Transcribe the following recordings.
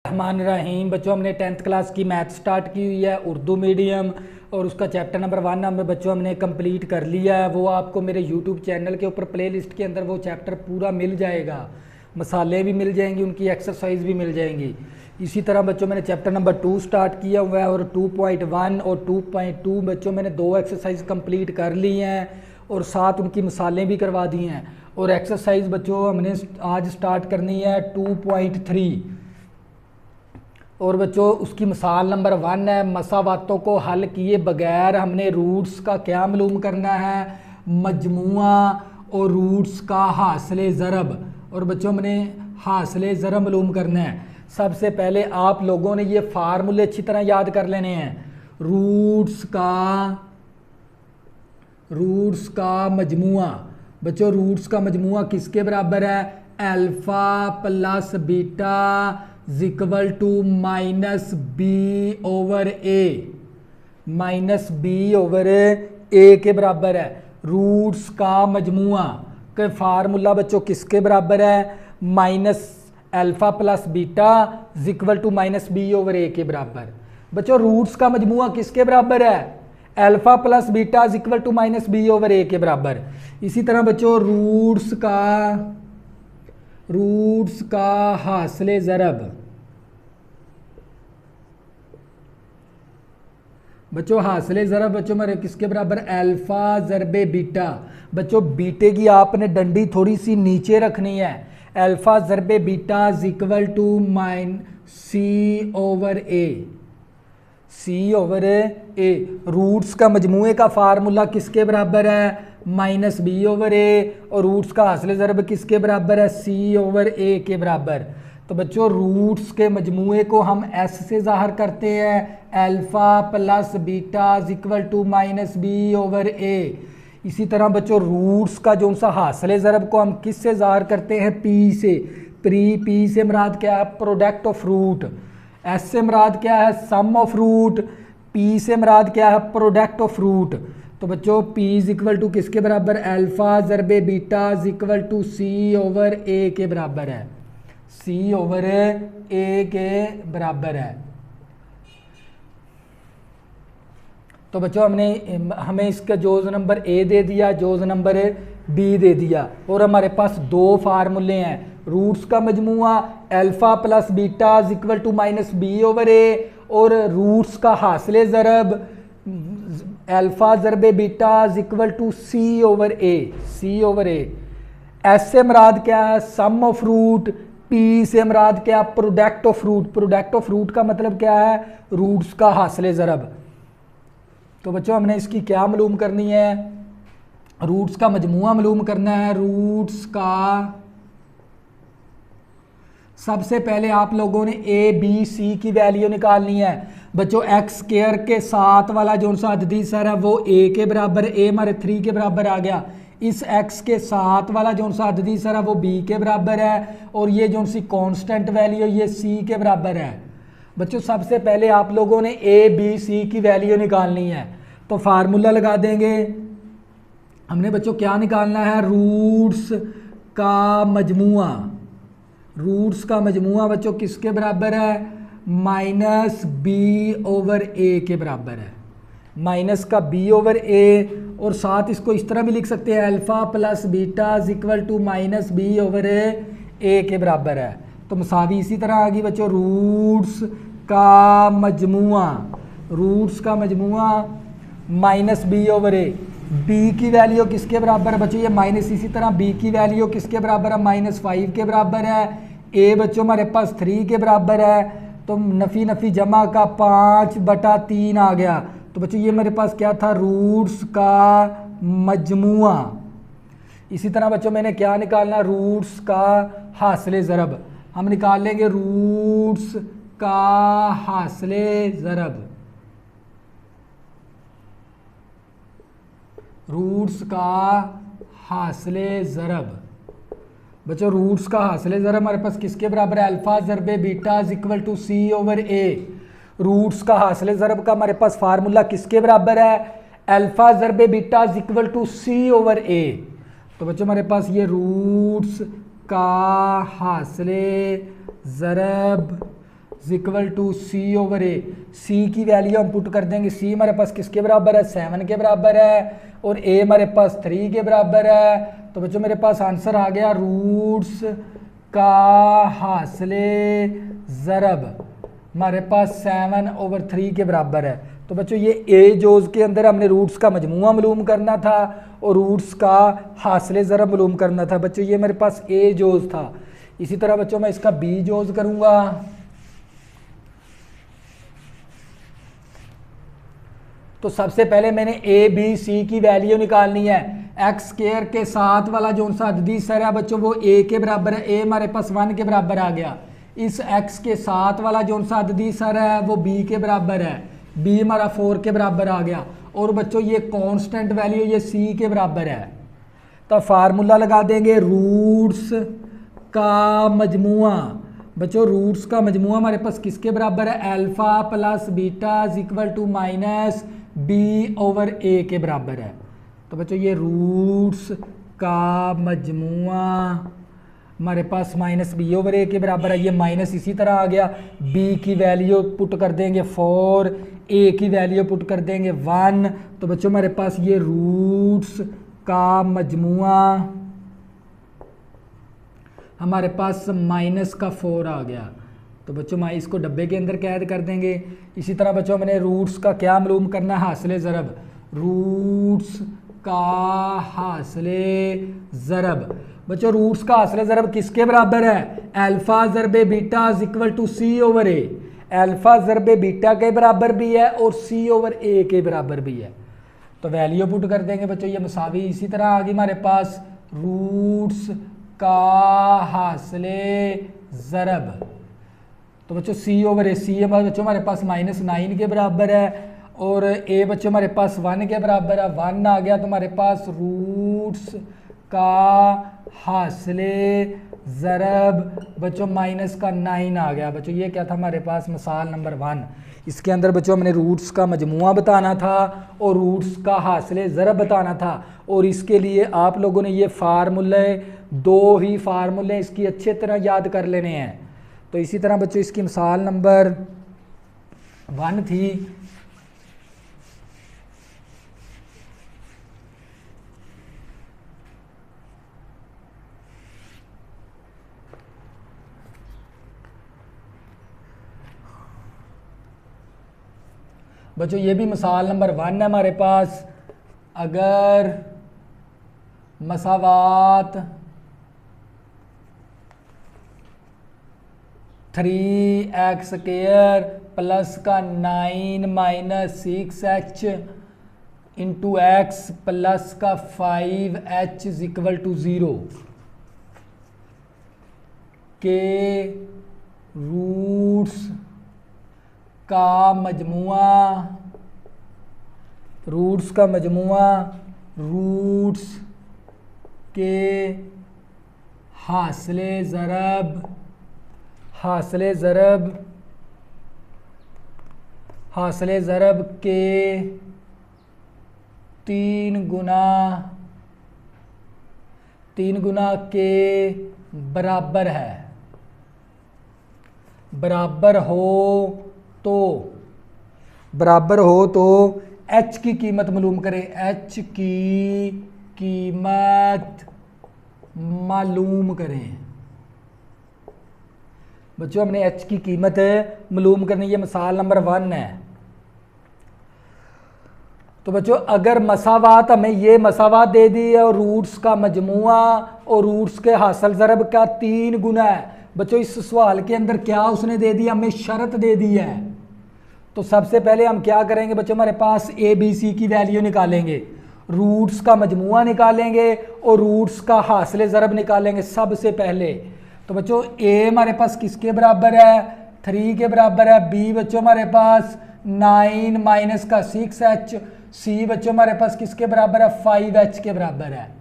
रहमान रहीम। बच्चों हमने 10th class की मैथ स्टार्ट की हुई है उर्दू मीडियम, और उसका चैप्टर नंबर 1 हमें बच्चों हमने कंप्लीट कर लिया है। वो आपको मेरे यूट्यूब चैनल के ऊपर प्लेलिस्ट के अंदर वो चैप्टर पूरा मिल जाएगा, मसाले भी मिल जाएंगी, उनकी एक्सरसाइज भी मिल जाएंगी। इसी तरह बच्चों मैंने चैप्टर नंबर 2 स्टार्ट किया हुआ है, और 2.1 और 2.2 बच्चों मैंने 2 एक्सरसाइज कंप्लीट कर ली हैं और साथ उनकी मिसालें भी करवा दी हैं। और एक्सरसाइज बच्चों हमने आज स्टार्ट करनी है 2.3, और बच्चों उसकी मिसाल नंबर 1 है, मसावातों को हल किए बगैर हमने रूट्स का क्या मालूम करना है, मजमुआ और रूट्स का हासिल ज़रब। और बच्चों हमने हासिल ज़रब मालूम करना है। सबसे पहले आप लोगों ने ये फार्मूले अच्छी तरह याद कर लेने हैं। रूट्स का मजमुआ, बच्चों रूट्स का मजमुआ किसके बराबर है, alpha plus beta equal to minus B over A, minus B over A के बराबर है। रूट्स का मजमुआ का फार्मूला बच्चों किसके बराबर है, minus alpha plus beta equal to minus B over A के बराबर। बच्चों रूट्स का मजमुआ किसके बराबर है, alpha plus beta equal to minus B over A के बराबर। इसी तरह बच्चों रूट्स का हासिल ज़रब, बच्चों हासिल ज़रब बच्चों मेरे किसके बराबर, अल्फ़ा ज़रबे बीटा। बच्चों बीटे की आपने डंडी थोड़ी सी नीचे रखनी है। अल्फ़ा ज़रबे beta equal to minus C over A, C over A. Roots का मजमूए का फार्मूला किसके बराबर है, माइनस बी ओवर ए, और रूट्स का हासिल ज़रब किसके बराबर है, सी ओवर ए के बराबर। तो बच्चों रूट्स के मजमूए को हम एस से ज़ाहिर करते हैं, alpha plus beta equal to minus B over A. इसी तरह बच्चों रूट्स का जो सा हासिल ज़रब को हम किस से ज़ाहिर करते हैं, पी से। पी से मुराद क्या है, प्रोडक्ट ऑफ रूट। एस से मुराद क्या है, सम ऑफ रूट। पी से मुराद क्या है, प्रोडक्ट ऑफ रूट। तो बच्चों पी इज इक्वल टू किसके बराबर, अल्फ़ा ज़रबे beta equal to C over A के बराबर है, सी ओवर ए के बराबर है। तो बच्चों हमें इसका जोज़ नंबर ए दे दिया, जोज़ नंबर बी दे दिया, और हमारे पास दो फार्मूले हैं। रूट्स का मजमुआ alpha plus beta equal to minus B over A, और रूट्स का हासिल ज़रब अल्फ़ा ज़रबे beta equal to C over A, C over A. S से मुराद क्या है, सम ऑफ रूट। पी से मुराद क्या, product of root. Product of root का मतलब क्या है, रूट्स का हासिल ज़रब। तो बच्चों हमने इसकी क्या मालूम करनी है, रूट्स का मजमुआ मालूम करना है। रूट्स का सबसे पहले आप लोगों ने ए बी सी की वैल्यू निकालनी है। बच्चों एक्स स्क्वायर के साथ वाला जो सा अददी सर है वो ए के बराबर, ए हमारे 3 के बराबर आ गया। इस x के साथ वाला जो सा अददी सर है वो b के बराबर है, और ये जो सी कांस्टेंट वैल्यू ये c के बराबर है। बच्चों सबसे पहले आप लोगों ने a b c की वैल्यू निकालनी है, तो फार्मूला लगा देंगे। हमने बच्चों क्या निकालना है, रूट्स का मजमुआ। रूट्स का मजमुआ बच्चों किसके बराबर है, माइनस बी ओवर ए के बराबर है, माइनस का बी ओवर ए। और साथ इसको इस तरह भी लिख सकते हैं, alpha plus beta equal to minus B over A के बराबर है। तो मसावी इसी तरह आ गई बच्चों, रूट्स का मजमुआ माइनस बी ओवर ए। बी की वैल्यू किसके बराबर है बच्चों, ये माइनस, इसी तरह बी की वैल्यू किसके बराबर है, -5 के बराबर है। ए बच्चों हमारे पास 3 के बराबर है, तो नफ़ी जमा का 5/3 आ गया। तो बच्चों ये मेरे पास क्या था, रूट्स का मजमुआ। इसी तरह बच्चों मैंने क्या निकालना, रूट्स का हासिल ज़रब। हम निकाल लेंगे रूट्स का हासिल ज़रब, रूट्स का हासिल ज़रब। बच्चों रूट्स का हासिल ज़रब हमारे पास किसके बराबर है, अल्फ़ा ज़रबे beta equal to C over A. Roots का हासिल ज़रब का हमारे पास फार्मूला किसके बराबर है, अल्फ़ा ज़रबे beta equal to C over A. तो बच्चों हमारे पास ये रूट्स का हासिल ज़रब equal to C over A. C की वैल्यू हम पुट कर देंगे, सी हमारे पास किसके बराबर है, 7 के बराबर है, और ए हमारे पास 3 के बराबर है। तो बच्चों मेरे पास आंसर आ गया रूट्स का हासिले ज़रब हमारे पास 7/3 के बराबर है। तो बच्चों ये ए जोज़ के अंदर हमने रूट्स का मजमूआ मालूम करना था और रूट्स का हासिले ज़रब मालूम करना था। बच्चों ये मेरे पास ए जोज़ था। इसी तरह बच्चों मैं इसका बी जोज़ करूँगा। तो सबसे पहले मैंने ए बी सी की वैल्यू निकालनी है। एक्स स्क्वायर के साथ वाला जो सा अददी सर है बच्चों वो ए के बराबर है, ए हमारे पास 1 के बराबर आ गया। इस एक्स के साथ वाला जो सा अददी सर है वो बी के बराबर है, बी हमारा 4 के बराबर आ गया। और बच्चों ये कांस्टेंट वैल्यू ये सी के बराबर है। तो फार्मूला लगा देंगे रूट्स का मजमुआ। बच्चों रूट्स का मजमुआ हमारे पास किसके बराबर है, alpha plus beta equal to minus B over A के बराबर है। तो बच्चों ये रूट्स का मजमुआ हमारे पास माइनस बी ओवर ए के बराबर है। ये माइनस इसी तरह आ गया, बी की वैल्यू पुट कर देंगे 4, ए की वैल्यू पुट कर देंगे 1। तो बच्चों हमारे पास ये रूट्स का मजमुआ हमारे पास माइनस का 4 आ गया। तो बच्चों इसको डब्बे के अंदर कैद कर देंगे। इसी तरह बच्चों मैंने रूट्स का क्या मालूम करना है, हासिले ज़रब। रूट्स का हासिले ज़रब बच्चों रूट्स का हासिले ज़रब किसके बराबर है, अल्फा ज़रबे beta equal to C over A. Alpha ज़रबे बीटा के बराबर भी है और सी ओवर ए के बराबर भी है। तो वैल्यू पुट कर देंगे बच्चों, ये मसावी इसी तरह आ गई हमारे पास रूट्स का हासिले ज़रब। तो बच्चों सी ओवर ए, सी बच्चों हमारे पास -9 के बराबर है और ए बच्चों हमारे पास 1 के बराबर है, 1 आ गया। तो हमारे पास रूट्स का हासिले ज़रब बच्चों -9 आ गया। बच्चों ये क्या था हमारे पास मिसाल नंबर 1। इसके अंदर बच्चों हमने रूट्स का मजमुआ बताना था और रूट्स का हासिले ज़रब बताना था। और इसके लिए आप लोगों ने ये फार्मूले 2 ही फार्मूले इसकी अच्छे तरह याद कर लेने हैं। तो इसी तरह बच्चों इसकी मिसाल नंबर 1 थी। बच्चों ये भी मिसाल नंबर 1 है हमारे पास। अगर मसावात 3x स्क्वायर प्लस का 9 minus 6h into x plus का 5h इक्वल टू 0 के रूट्स का मजमुआ रूट्स के हासिले ज़रब के 3 गुना के बराबर है। बराबर हो तो h की कीमत मालूम करें। h की कीमत मालूम करें। बच्चों हमने h की कीमत मालूम करनी, ये मिसाल नंबर 1 है। तो बच्चों अगर मसावात हमें ये मसावात दे दी है और रूट्स का मजमुआ और रूट्स के हासिल ज़रब का 3 गुना है। बच्चों इस सवाल के अंदर क्या उसने दे दिया, हमें शर्त दे दी है। तो सबसे पहले हम क्या करेंगे बच्चों, हमारे पास ए बी सी की वैल्यू निकालेंगे, रूट्स का मजमुआ निकालेंगे और रूट्स का हासिल ज़रब निकालेंगे सबसे पहले। तो बच्चों ए हमारे पास किसके बराबर है, 3 के बराबर है। बी बच्चों हमारे पास 9 माइनस का 6h। सी बच्चों हमारे पास किसके बराबर है, 5h के बराबर है।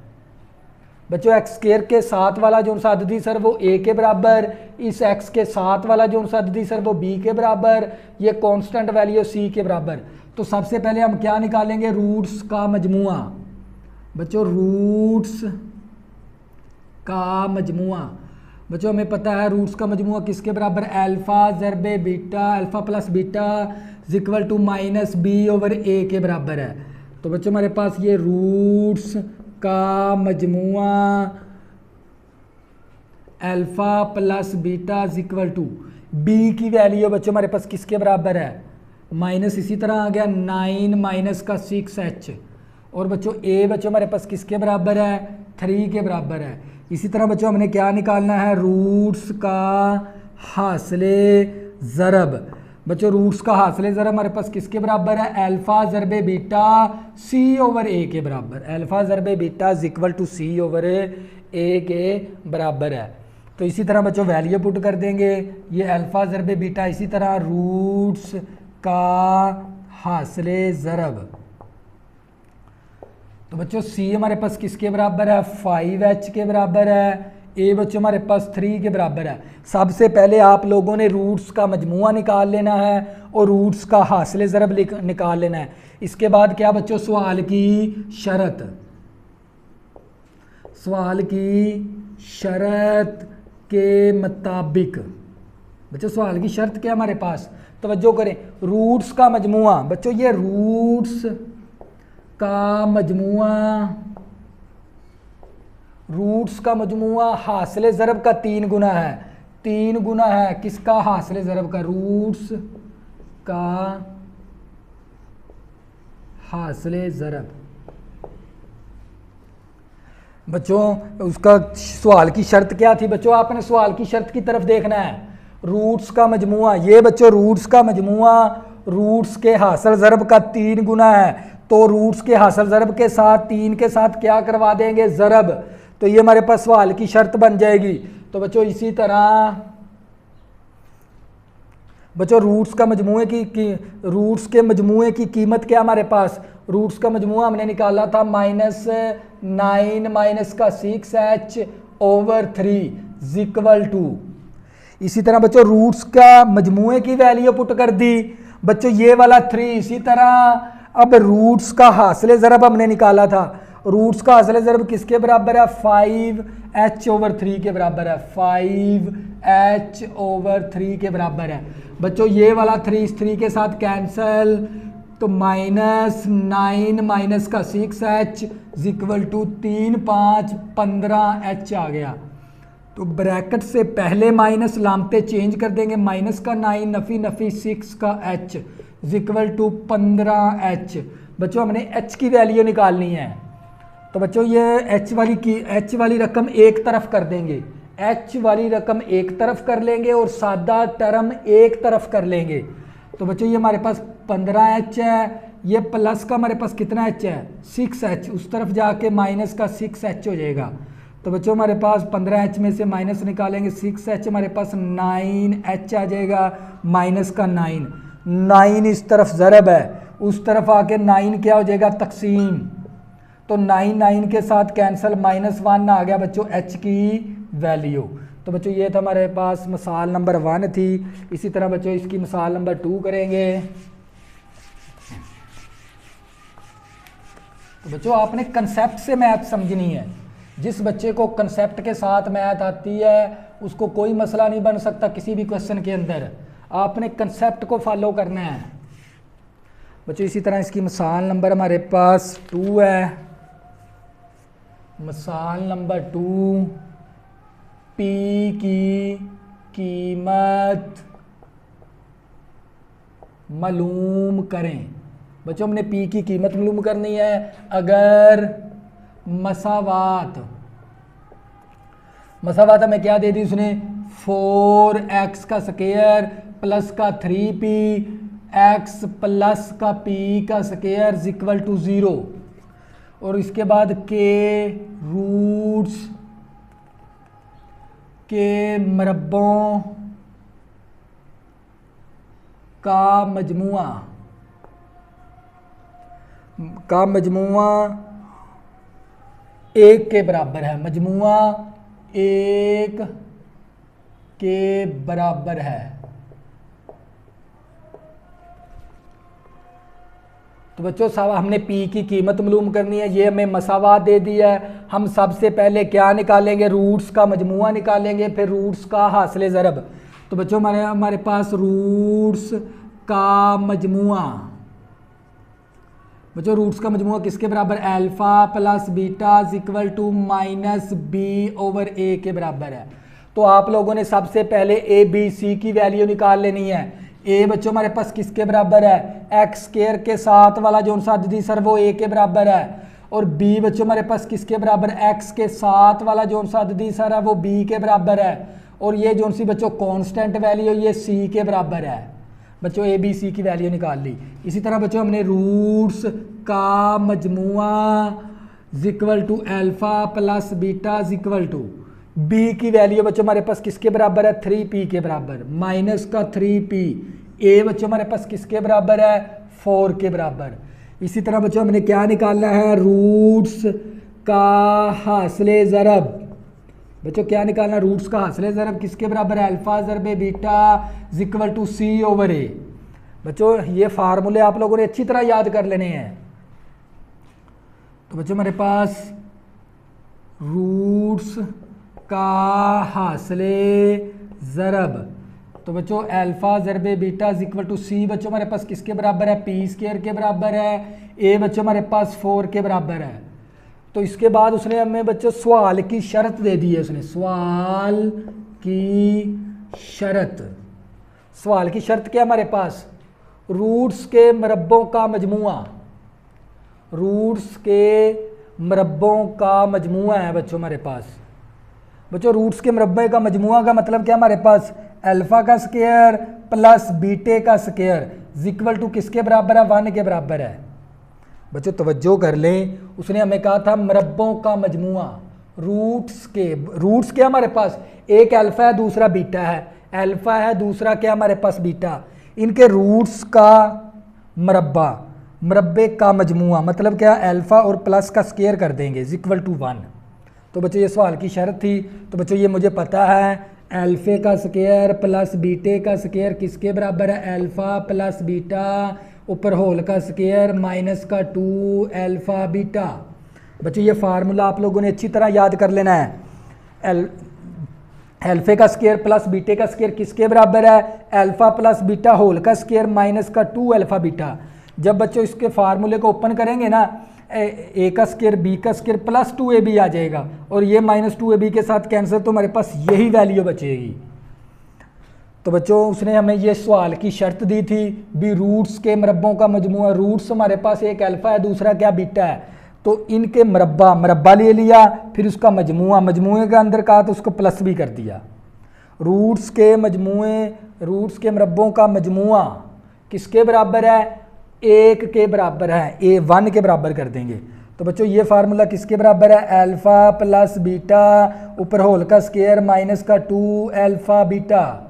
बच्चों एक्स स्क्वायर के साथ वाला जो सा अददी सर वो ए के बराबर, इस एक्स के साथ वाला जो सा अददी सर वो बी के बराबर, ये कांस्टेंट वैल्यू सी के बराबर। तो सबसे पहले हम क्या निकालेंगे, रूट्स का मजमुआ। बच्चों रूट्स का मजमुआ, बच्चों हमें पता है रूट्स का मजमूआ किसके बराबर, अल्फा ज़रबे beta, alpha plus beta equal to minus B over A के बराबर है। तो बच्चों हमारे पास ये रूट्स का मजमूआ alpha plus beta equal to B की वैल्यू बच्चों हमारे पास किसके बराबर है, माइनस, इसी तरह आ गया 9 माइनस का 6h। और बच्चों ए बच्चों हमारे पास किसके बराबर है, 3 के बराबर है। इसी तरह बच्चों हमने क्या निकालना है, रूट्स का हासिले ज़रब। बच्चों रूट्स का हासिले ज़रब हमारे पास किसके बराबर है, अल्फा ज़रबे बीटा सी ओवर ए के बराबर, अल्फा ज़रबे beta equal to C over A के बराबर है। तो इसी तरह बच्चों वैल्यू पुट कर देंगे, ये अल्फा ज़रबे बीटा, इसी तरह रूट्स का हासिले ज़रब। तो बच्चों सी हमारे पास किसके बराबर है, 5h के बराबर है, ए बच्चों हमारे पास 3 के बराबर है। सबसे पहले आप लोगों ने रूट्स का मजमूआ निकाल लेना है और रूट्स का हासिले ज़रब निकाल लेना है। इसके बाद क्या बच्चों, सवाल की शर्त, सवाल की शर्त के मुताबिक, बच्चों सवाल की शर्त क्या हमारे पास, तवज्जो करें, रूट्स का मजमूआ, बच्चों ये रूट्स का मजमूआ, रूट्स का मजमूआ हासिले ज़रब का 3 गुना है, 3 गुना है किसका, हासिले ज़रब का, रूट्स का हासिले ज़रब। बच्चों उसका सवाल की शर्त क्या थी, बच्चों आपने सवाल की शर्त की तरफ देखना है, रूट्स का मजमूआ, ये बच्चों रूट्स का मजमूआ रूट्स के हासिल ज़रब का 3 गुना है, तो रूट्स के हासिल ज़रब के साथ 3 के साथ क्या करवा देंगे, ज़रब, तो ये हमारे पास सवाल की शर्त बन जाएगी। तो बच्चों इसी तरह बच्चों रूट्स का मजमूए की रूट्स के मजमूए की कीमत क्या हमारे पास, रूट्स का मजमूआ हमने निकाला था -9 माइनस का 6h ओवर 3 इक्वल टू, इसी तरह बच्चों रूट्स का मजमूए की वैल्यू पुट कर दी बच्चों ये वाला 3। इसी तरह अब रूट्स का हासिले ज़रब हमने निकाला था, रूट्स का हासिले ज़रब किसके बराबर है, 5h ओवर 3 के बराबर है, 5h ओवर 3 के बराबर है। बच्चों ये वाला 3 इस 3 के साथ कैंसल, तो -9 माइनस का 6h इक्वल टू 3 5 15h आ गया। तो ब्रैकेट से पहले माइनस लामते चेंज कर देंगे, माइनस का 9 नफ़ी नफ़ी 6 का h इक्वल टू 15h। बच्चों हमने h की वैल्यू निकालनी है, तो बच्चों ये h वाली रकम एक तरफ कर देंगे, h वाली रकम एक तरफ कर लेंगे और सादा टर्म एक तरफ कर लेंगे। तो बच्चों ये हमारे पास 15h है, ये प्लस का हमारे पास कितना h है, 6h, उस तरफ जाके माइनस का 6h हो जाएगा। तो बच्चों हमारे पास 15h में से माइनस निकालेंगे, 6h हमारे पास 9h आ जाएगा, माइनस का 9 इस तरफ ज़रब है, उस तरफ आके 9 क्या हो जाएगा, तकसीम, तो 9 के साथ कैंसल, -1 आ गया बच्चों h की वैल्यू। तो बच्चों ये था हमारे पास मिसाल नंबर 1 थी। इसी तरह बच्चों इसकी मिसाल नंबर 2 करेंगे। तो बच्चों आपने कंसेप्ट से मैथ समझनी है, जिस बच्चे को कंसेप्ट के साथ मैथ आती है उसको कोई मसला नहीं बन सकता किसी भी क्वेश्चन के अंदर, आपने कंसेप्ट को फॉलो करना है। बच्चों इसी तरह इसकी मिसाल नंबर हमारे पास 2 है। मिसाल नंबर 2, P की कीमत मालूम करें। बच्चों हमने P की कीमत मालूम करनी है अगर मसावात हमें क्या दे दी उसने, 4x का स्क्वायर प्लस का 3p x प्लस का p का स्क्वायर इक्वल टू 0, और इसके बाद के रूट्स के मरब्बों का मजमुआ 1 के बराबर है, मजमुआ 1 के बराबर है। तो बच्चों हमने पी की कीमत मालूम करनी है, ये हमें मसावात दे दिया है। हम सबसे पहले क्या निकालेंगे, रूट्स का मजमुआ निकालेंगे, फिर रूट्स का हासिल ज़रब। तो बच्चों हमारे पास रूट्स का मजमुआ, बच्चों रूट्स का मजमुआ किसके बराबर, alpha plus beta equal to minus B over A के बराबर है। तो आप लोगों ने सबसे पहले ए बी सी की वैल्यू निकाल लेनी है। ए बच्चों हमारे पास किसके बराबर है, एक्स स्क्वायर के साथ वाला जो सा अददी सर वो ए के बराबर है, और बी बच्चों हमारे पास किसके बराबर, एक्स के साथ वाला जो सा अददी सर है वो बी के बराबर है, और ये जो सी बच्चों कांस्टेंट वैल्यू ये सी के बराबर है। बच्चों ए बी सी की वैल्यू निकाल ली। इसी तरह बच्चों हमने रूट्स का मजमुआ equal to alpha plus beta equal to B की वैल्यू बच्चों हमारे पास किसके बराबर है, 3p के बराबर, माइनस का 3p। ए बच्चों हमारे पास किसके बराबर है, 4 के बराबर। इसी तरह बच्चों हमने क्या निकालना है, रूट्स का हासिल ज़रब। बच्चों क्या निकालना, रूट्स का हासिल ज़रब किसके बराबर है, अल्फ़ा ज़रबे beta equal to C over A. बच्चों ये फार्मूले आप लोगों ने अच्छी तरह याद कर लेने हैं। तो बच्चों हमारे पास रूट्स का हासिले ज़रब, तो बच्चों अल्फ़ा ज़रबे बीटा इक्वल टू सी बच्चों हमारे पास किसके बराबर है, पी स्क्वायर के बराबर है, ए बच्चों हमारे पास 4 के बराबर है। तो इसके बाद उसने हमें बच्चों सवाल की शर्त दे दी है, उसने सवाल की शर्त। सवाल की शर्त क्या हमारे पास, रूट्स के मरब्बों का मजमुआ, रूट्स के मरब्बों का मजमुआ है बच्चों हमारे पास। बच्चों रूट्स के मरब्बे का मजमुआ का मतलब क्या, हमारे पास अल्फ़ा का स्क्वायर प्लस बीटे का स्क्वायर इक्वल टू किसके बराबर है, 1 के बराबर है। बच्चों तवज्जो कर लें, उसने हमें कहा था मरब्बों का मजमुआ, रूट्स के हमारे पास एक अल्फ़ा है दूसरा बीटा है, अल्फ़ा है दूसरा क्या हमारे पास बीटा, इनके रूट्स का मरब्बा, मरब्बे का मजमुआ मतलब क्या, अल्फ़ा और प्लस का स्क्वायर कर देंगे इक्वल टू 1। तो बच्चों ये सवाल की शर्त थी। तो बच्चों ये मुझे पता है अल्फ़े का स्क्वायर प्लस बीटे का स्क्वायर किसके बराबर है, अल्फ़ा प्लस बीटा ऊपर होल का स्क्वायर माइनस का 2 अल्फ़ा बीटा। बच्चों ये फार्मूला आप लोगों ने अच्छी तरह याद कर लेना है। अल्फ़े का स्क्वायर प्लस बीटे का स्क्वायर किसके बराबर है, अल्फ़ा प्लस बीटा होल का स्क्वायर माइनस का 2 अल्फ़ा बीटा। जब बच्चों इसके फार्मूले को ओपन करेंगे ना, ए का स्क्वायर बी का स्क्वायर प्लस 2ab आ जाएगा, और ये माइनस 2ab के साथ कैंसिल, तो हमारे पास यही वैल्यू बचेगी। तो बच्चों उसने हमें ये सवाल की शर्त दी थी भी रूट्स के मरब्बों का मजमुआ, रूट्स हमारे पास एक अल्फ़ा है दूसरा क्या बीटा है, तो इनके मरब्बा ले लिया, फिर उसका मजमुए के अंदर कहा तो उसको प्लस भी कर दिया। रूट्स के मरब्बों का मजमुआ किसके बराबर है, 1 के बराबर है, ए 1 के बराबर कर देंगे। तो बच्चों ये फार्मूला किसके बराबर है, अल्फ़ा प्लस बीटा ऊपर होल का स्क्वायर माइनस का 2 अल्फ़ा बीटा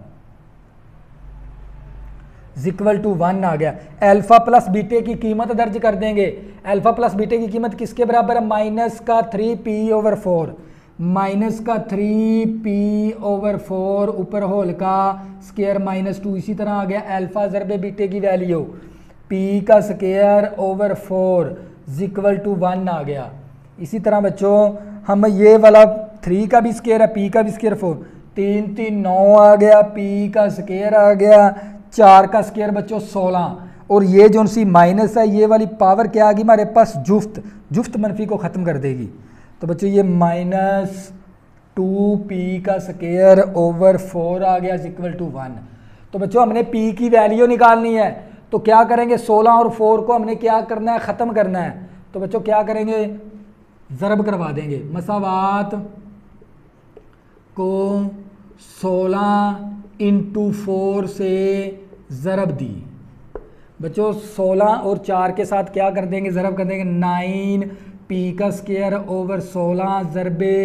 इक्वल टू 1 आ गया। अल्फ़ा प्लस बीटे की कीमत दर्ज कर देंगे। अल्फ़ा प्लस बीटे की कीमत किसके बराबर है, माइनस का 3p ओवर 4, माइनस का 3p ओवर 4 ऊपर होल का स्क्वायर माइनस 2। इसी तरह आ गया अल्फ़ा ज़रबे बीटे की वैल्यू p का स्क्वायर ओवर 4 इक्वल टू 1 आ गया। इसी तरह बच्चों हम ये वाला 3 का भी स्क्वायर है, p का भी स्क्वायर 4, 3 3 9 आ गया, p का स्क्वायर आ गया, 4 का स्क्वायर बच्चों 16, और ये जो सी माइनस है ये वाली पावर क्या आ गई हमारे पास, जुफ्त मनफी को ख़त्म कर देगी। तो बच्चों ये माइनस 2p का स्क्वायर ओवर 4 आ गया इक्वल टू 1। तो बच्चों हमने p की वैल्यू निकालनी है, तो क्या करेंगे, 16 और 4 को हमने क्या करना है, ख़त्म करना है। तो बच्चों क्या करेंगे, ज़रब करवा देंगे, मसावात को 16 इंटू 4 से ज़रब दी। बच्चों 16 और 4 के साथ क्या कर देंगे, ज़रब कर देंगे, 9p का स्क्वायर ओवर 16 ज़रबे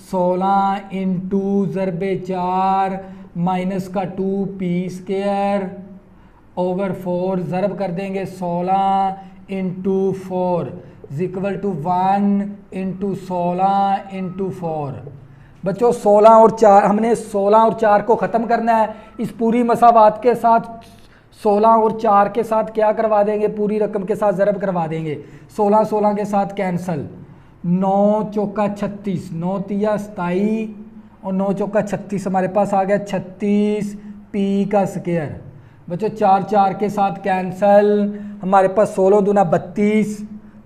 16 इंटू ज़रबे 4 माइनस का 2p स्क्वायर ओवर 4 ज़रब कर देंगे 16 into 4 equal to 1 into 16 into 4। बच्चों 16 और 4 हमने 16 और 4 को ख़त्म करना है। इस पूरी मसावात के साथ 16 और 4 के साथ क्या करवा देंगे, पूरी रकम के साथ ज़रब करवा देंगे। 16 16 के साथ कैंसल, 9 चौका 36, 9 तिया 27 और 9 चौका 36, हमारे पास आ गया 36 पी का स्क्वायर। बच्चों 4 4 के साथ कैंसल, हमारे पास 16 दूना 32,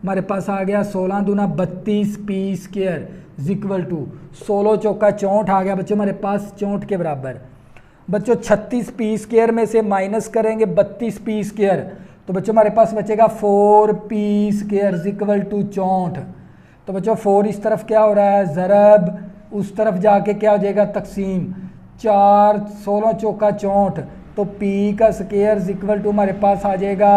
हमारे पास आ गया 16 दूना 32 पी स्क्वायर इक्वल टू 16 चौका 64 आ गया बच्चों हमारे पास 64 के बराबर। बच्चों 36 पी स्क्वायर में से माइनस करेंगे 32 पी स्क्वायर, तो बच्चों हमारे पास बचेगा 4 पी स्क्वायर इक्वल टू 64। तो बच्चों 4 इस तरफ क्या हो रहा है ज़रब, उस तरफ जाके क्या हो जाएगा तकसीम, 4 16 चौका 64, तो पी का स्क्वायर इक्वल टू हमारे पास आ जाएगा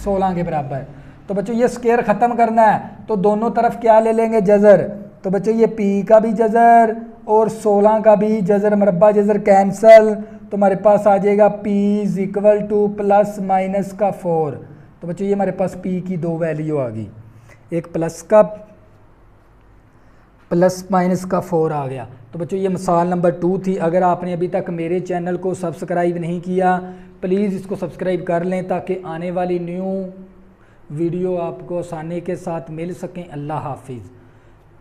16 के बराबर। तो बच्चों ये स्क्वायर ख़त्म करना है तो दोनों तरफ क्या ले लेंगे जज़र, तो बच्चों ये पी का भी जज़र और 16 का भी जज़र, मरबा जज़र कैंसल, तो हमारे पास आ जाएगा P equal two plus minus का 4। तो बच्चों ये हमारे पास पी की दो वैल्यू आ गई, एक प्लस का प्लस माइनस का 4 आ गया। तो बच्चों ये मिसाल नंबर 2 थी। अगर आपने अभी तक मेरे चैनल को सब्सक्राइब नहीं किया प्लीज़ इसको सब्सक्राइब कर लें ताकि आने वाली न्यू वीडियो आपको आसानी के साथ मिल सकें। अल्लाह हाफिज़।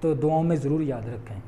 तो दुआओं में ज़रूर याद रखें।